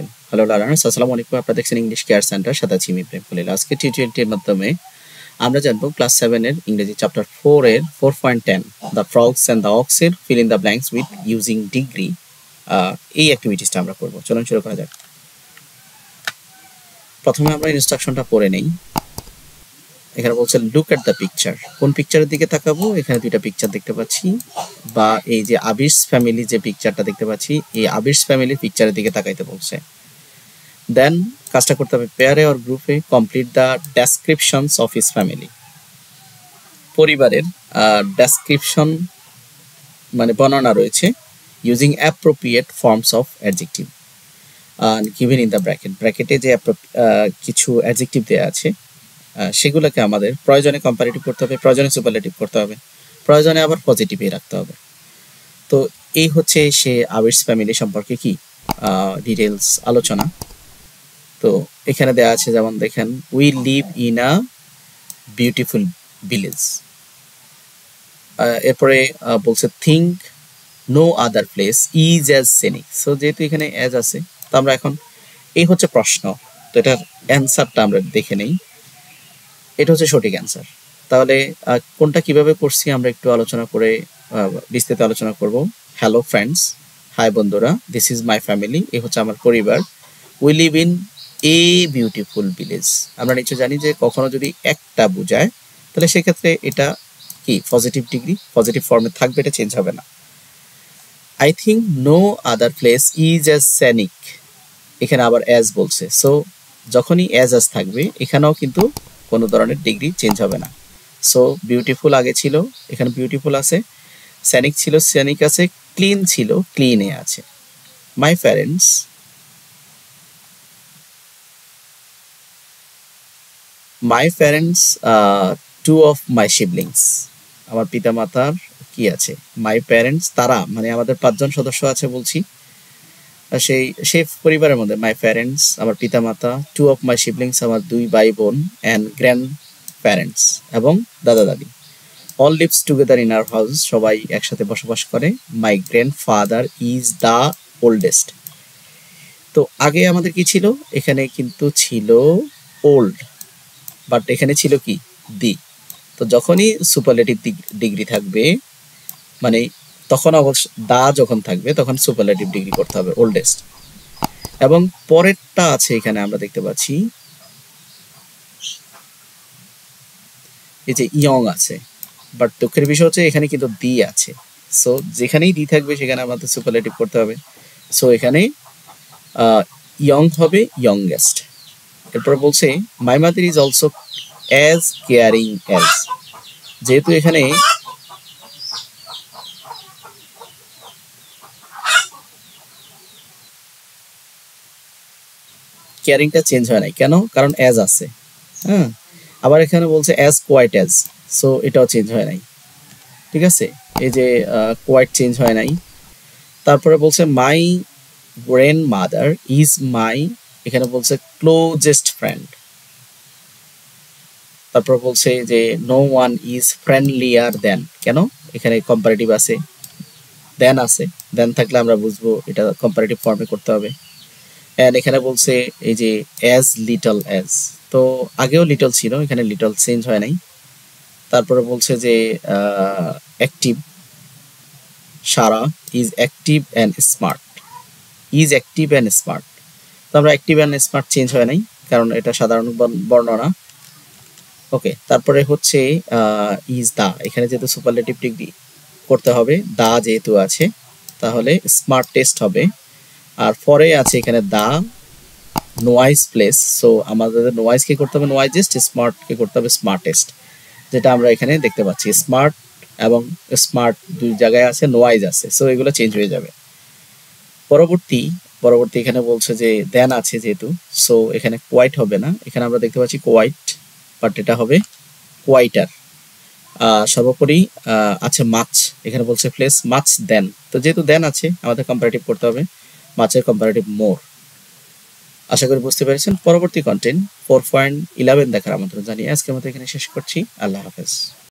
থাকবেন। Hello learners, আসসালামু আলাইকুম। আপনারা দেখছেন ইংলিশ কেয়ার সেন্টার, সাথে আছি আমি প্রেম খলিল। আজকে টিউটোরিয়ালটির মাধ্যমে আমরা জানবো ক্লাস 7 এর ইংরেজি চ্যাপ্টার 4 এর 4.10 the frogs and the ox এর fill in the blanks with using degree. এই অ্যাক্টিভিটিসটা আমরা করব। চলুন শুরু করা যাক। প্রথমে আমরা ইনস্ট্রাকশনটা পড়ে নেই। এখানে বলছে লুক এট দ্য পিকচার। কোন পিকচারের দিকে তাকাবো? এখানে দুইটা পিকচার দেখতে পাচ্ছি, বা এই যে আবির্স ফ্যামিলি যে পিকচারটা দেখতে পাচ্ছি, এই আবির্স ফ্যামিলির পিকচারের দিকে তাকাইতে বলছে। দেন কাজটা করতে হবে পেয়ারে অর গ্রুপে। Complete the descriptions of his family. পরিবারের ডেসক্রিপশন মানে বর্ণনা রয়েছে using appropriate forms of adjective given in the bracket. ব্র্যাকেটে যে কিছু অ্যাডজেক্টিভ দেওয়া আছে সেগুলোকে আমাদের প্রয়োজনে কম্পারেটিভ করতে হবে, প্রয়োজনে সুপারলেটিভ করতে হবে, প্রয়োজনে আবার পজিটিভে রাখতে হবে। তো এই হচ্ছে সে আবির্স ফ্যামিলি সম্পর্কে কি ডিটেলস আলোচনা। তো এখানে দেওয়া আছে, যেমন দেখেন, we live in a beautiful village. এরপরে বলছে think no other place is as scenic. So যেহেতু এখানে অ্যাজ আছে, তো আমরা এখন এই হচ্ছে প্রশ্ন, তো এটার অ্যান্সারটা আমরা দেখে নেই। এটা হচ্ছে সঠিক অ্যান্সার। তাহলে কোনটা কিভাবে করছি আমরা একটু আলোচনা করে বিস্তারিত আলোচনা করব। হ্যালো ফ্রেন্ডস, হাই বন্ধুরা, দিস ইজ মাই ফ্যামিলি, এই হচ্ছে আমার পরিবার। We live in a beautiful village. আমরা নিশ্চয় জানি যে কখনো যদি একটা বোঝায় তাহলে সেক্ষেত্রে এটা কি পজিটিভ ডিগ্রি, পজিটিভ ফর্মে থাকবে, এটা চেঞ্জ হবে না। I think no other place is as scenic, এখানে আবার অ্যাজ বলছে। সো যখনই অ্যাজ থাকবে এখানেও কিন্তু কোনো ধরনের ডিগ্রি চেঞ্জ হবে না। সো বিউটিফুল আগে ছিল, এখানে বিউটিফুল আছে। স্যানিক ছিল, স্যানিক আছে। ক্লিন ছিল, ক্লিনে আছে। My parents to of my siblings, আমার পিতা মাতার কি আছে, মাই প্যারেন্টস তারা মানে আমাদের 5 জন সদস্য আছে বলছি। সেই পরিবারের মধ্যে মাই প্যারেন্টস আমার পিতা মাতা, টু অফ মাই সিবলিংস আমার 2 ভাই বোন, অ্যান্ড গ্র্যান্ড প্যারেন্টস এবং দাদা দাদি। All lives together in our house, সবাই একসাথে বসবাস করে। My grandfather is the oldest. তো আগে আমাদের কি ছিল? এখানে কিন্তু ছিল ওল্ড, বাট এখানে ছিল কি দি। তো যখনই সুপারলেটিভ ডিগ্রি থাকবে, মানে তখন অবশ্য দা যখন থাকবে তখন সুপারলেটিভ ডিগ্রি করতে হবে, ওল্ডেস্ট। এবং পরেরটা আছে এখানে আমরা দেখতে পাচ্ছি, এই যে ইয়ং আছে, বাট দুঃখের বিষয় হচ্ছে এখানে কিন্তু দি আছে। সো যেখানেই দি থাকবে সেখানে আমাদের সুপারলেটিভ করতে হবে। সো এখানে ইয়ং হবে ইয়ংগেস্ট। এরপর বলছে my mother is also as caring as. যেহেতু এখানে কেয়ারিংটা চেঞ্জ হয় নাই কেন? কারণ অ্যাজ আছে। হ্যাঁ, আবার এখানে বলছে অ্যাজ কোয়াইট অ্যাজ, সো এটাও চেঞ্জ হয় নাই। ঠিক আছে, এই যে কোয়াইট চেঞ্জ হয় নাই। তারপরে বলছে মাই গ্র্যান্ড মাদার ইজ মাই, এখানে বলছে ক্লোজেস্ট ফ্রেন্ড। তারপর বলছে যে নো ওয়ান ইজ ফ্রেন্ডলিয়ার দেন। কেন? এখানে কম্পারেটিভ আছে, দেন আছে। দেন থাকলে আমরা বুঝবো এটা কম্পারেটিভ ফর্মে করতে হবে। অ্যান্ড এখানে বলছে এই যে অ্যাজ লিটল অ্যাজ, তো আগেও লিটল ছিল, এখানে লিটল চেঞ্জ হয় নাই। তারপরে বলছে যে active, Sara is active and smart, is active and smart. তো আমরা অ্যাক্টিভ অ্যান্ড স্মার্ট চেঞ্জ হয় নাই কারণ এটা সাধারণ বর্ণনা। ওকে, তারপরে হচ্ছে ইজ দা, এখানে যেহেতু সুপারলেটিভ ডিগ্রি করতে হবে, দা যেহেতু আছে তাহলে স্মার্ট টেস্ট হবে। আর পরে আছে এখানে দা নোয়াইজ প্লেস, সো আমাদের নোয়াইজকে করতে হবে নোয়াইজেস্ট, স্মার্টকে করতে হবে স্মার্টেস্ট, যেটা আমরা এখানে দেখতে পাচ্ছি। স্মার্ট এবং স্মার্ট দুই জায়গায় আছে, নোয়াইজ আছে, সো এগুলো চেঞ্জ হয়ে যাবে। পরবর্তী এখানে বলছে যে দেন আছে যেহেতু, সো এখানে কোয়াইট হবে না, এখানে আমরা দেখতে পাচ্ছি কোয়াইট, বাট এটা হবে কোয়াইটার। সর্বোপরি আছে মাছ, এখানে বলছে প্লেস মাছ দেন, তো যেহেতু দেন আছে আমাদের কম্পারেটিভ করতে হবে, মাছের কম্পারেটিভ মোর। আশা করি বুঝতে পেরেছেন। পরবর্তী কন্টেন্ট 4.11 দেখার আমন্ত্রণ জানিয়ে আজকের মতো এখানে শেষ করছি। আল্লাহ হাফেজ।